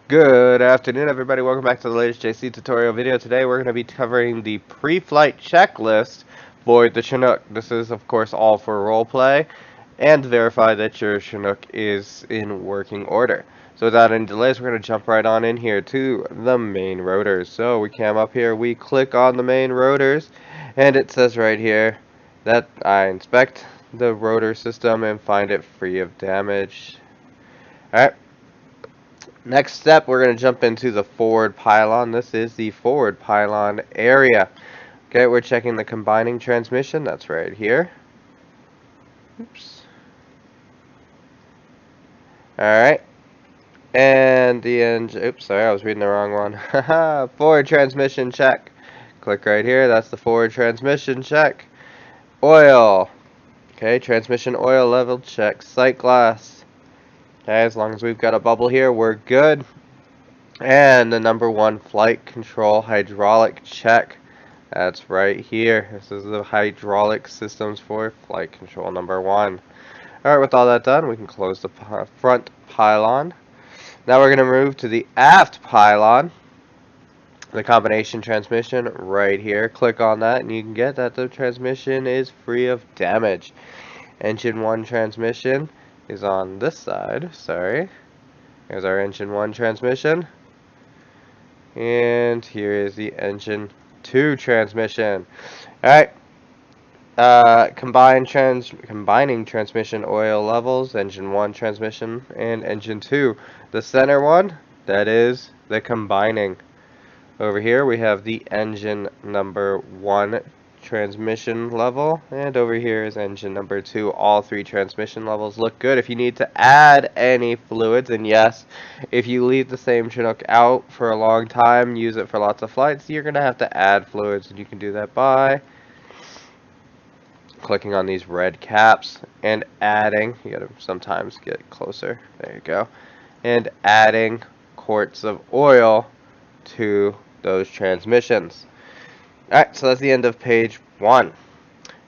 Good afternoon, everybody. Welcome back to the latest JC tutorial video. Today we're going to be covering the pre-flight checklist for the Chinook. This is, of course, all for roleplay and to verify that your Chinook is in working order. So without any delays, we're going to jump right on in here to the main rotors. So we came up here, we click on the main rotors, and it says right here that I inspect the rotor system and find it free of damage. Alright. Next step, we're going to jump into the forward pylon. This is the forward pylon area. Okay, we're checking the combining transmission. That's right here. Oops. Alright. And the engine. Oops, sorry, I was reading the wrong one. Haha, forward transmission check. Click right here. That's the forward transmission check. Oil. Okay, transmission oil level check. Sight glass. Okay, as long as we've got a bubble here, we're good. And the number one flight control hydraulic check. That's right here. This is the hydraulic systems for flight control number one. Alright, with all that done, we can close the front pylon. Now we're going to move to the aft pylon. The combination transmission right here. Click on that and you can get that the transmission is free of damage. Engine 1 transmission is on this side. Sorry. Here's our engine 1 transmission. And here is the engine 2 transmission. Alright. Combining transmission oil levels, engine 1 transmission and engine 2. The center one, that is the combining. Over here we have the engine number 1 transmission level, and over here is engine number 2. All three transmission levels look good. If you need to add any fluids, and yes, if you leave the same Chinook out for a long time, use it for lots of flights, you're going to have to add fluids, and you can do that by clicking on these red caps and adding. You gotta sometimes get closer. There you go. And adding quarts of oil to those transmissions. Alright, so that's the end of page 1.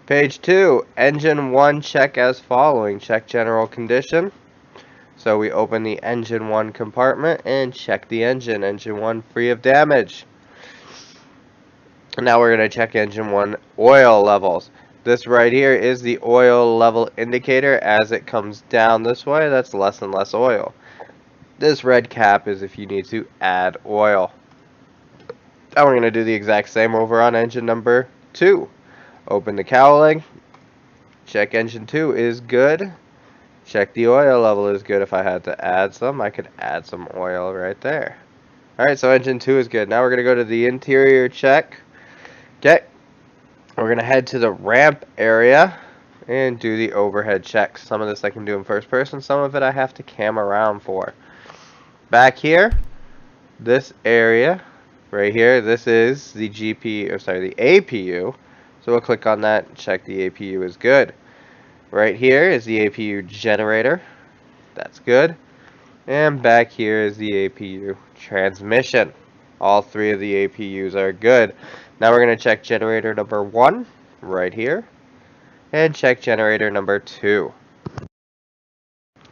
Page 2, engine 1 check as following. Check general condition. So we open the engine 1 compartment and check the engine. Engine 1 free of damage. And now we're going to check engine 1 oil levels. This right here is the oil level indicator. As it comes down this way, that's less and less oil. This red cap is if you need to add oil. Now we're going to do the exact same over on engine number 2. Open the cowling. Check engine 2 is good. Check the oil level is good. If I had to add some, I could add some oil right there. Alright, so engine 2 is good. Now we're going to go to the interior check. Okay. We're going to head to the ramp area and do the overhead check. Some of this I can do in first person. Some of it I have to cam around for. Back here, this area right here, this is the the APU. So we'll click on that and check the APU is good. Right here is the APU generator. That's good. And back here is the APU transmission. All three of the APUs are good. Now we're going to check generator number 1 right here. And check generator number 2.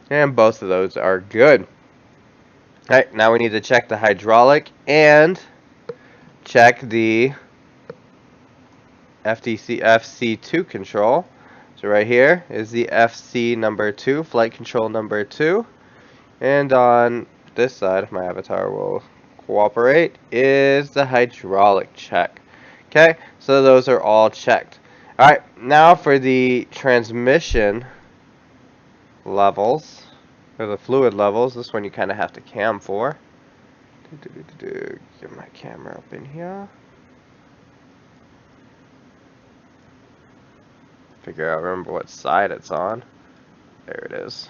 And both of those are good. Alright, now we need to check the hydraulic and check the FC2 control. So right here is the FC number 2, flight control number 2. And on this side, if my avatar will cooperate, is the hydraulic check. Okay, so those are all checked. Alright, now for the transmission levels, or the fluid levels. This one you kind of have to cam for. Get my camera up in here. Remember what side it's on. There it is.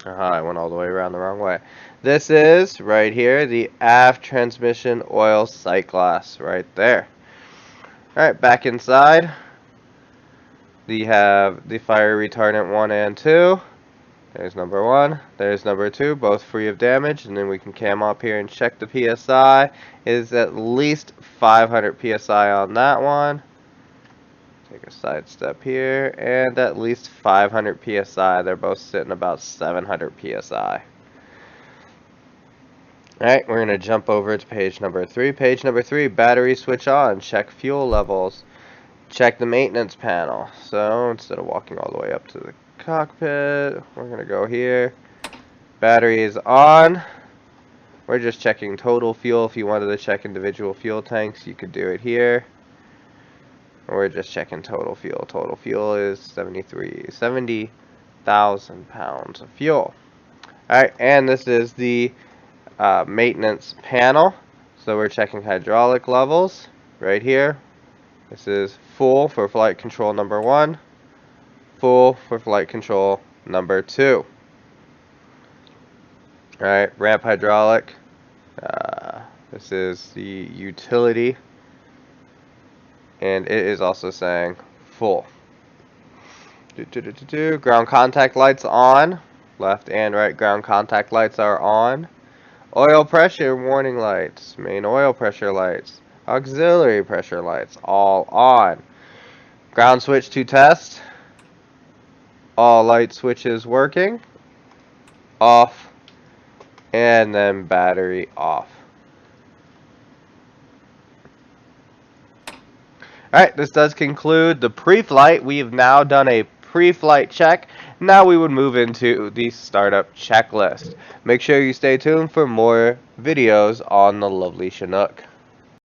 I went all the way around the wrong way. This is, right here, the aft transmission oil sight glass, right there. Alright, back inside, we have the fire retardant 1 and 2. There's number 1, there's number 2, both free of damage, and then we can cam up here and check the PSI. It is at least 500 PSI on that one. Take a side step here, and at least 500 PSI. They're both sitting about 700 PSI. Alright, we're going to jump over to page number 3. Page number 3, battery switch on, check fuel levels, check the maintenance panel. So instead of walking all the way up to the cockpit, we're going to go here. Battery is on. We're just checking total fuel. If you wanted to check individual fuel tanks, you could do it here. We're just checking total fuel. Total fuel is 70,000 pounds of fuel. Alright, and this is the maintenance panel. So we're checking hydraulic levels right here. This is full for flight control number 1, full for flight control number 2. Alright, ramp hydraulic. This is the utility, and it is also saying full. Ground contact lights on. Left and right ground contact lights are on. Oil pressure warning lights, main oil pressure lights, auxiliary pressure lights, all on. Ground switch to test. All light switches working. Off. And then battery off. Alright, this does conclude the pre-flight. We have now done a pre-flight check. Now we would move into the startup checklist. Make sure you stay tuned for more videos on the lovely Chinook.